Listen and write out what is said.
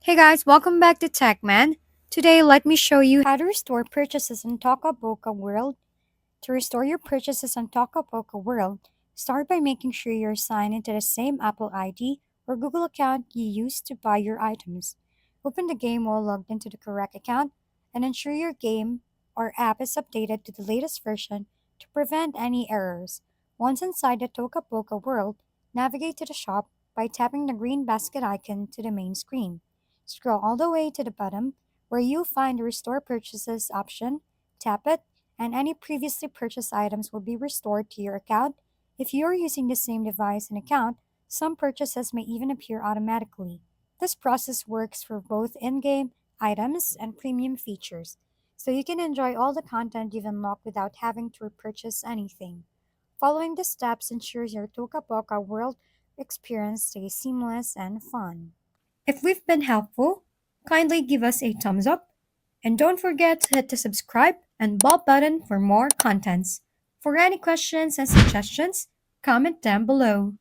Hey guys, welcome back to TechMan. Today, let me show you how to restore purchases on Toca Boca World. To restore your purchases on Toca Boca World, start by making sure you're signed into the same Apple ID or Google account you used to buy your items. Open the game while logged into the correct account and ensure your game or app is updated to the latest version to prevent any errors. Once inside the Toca Boca World, navigate to the shop by tapping the green basket icon to the main screen. Scroll all the way to the bottom where you find the Restore Purchases option, tap it, and any previously purchased items will be restored to your account. If you are using the same device and account, some purchases may even appear automatically. This process works for both in game items and premium features, so you can enjoy all the content you've unlocked without having to repurchase anything. Following the steps ensures your Toca Boca World experience stays seamless and fun. If we've been helpful, kindly give us a thumbs up and don't forget to hit the subscribe and bell button for more contents. For any questions and suggestions, comment down below.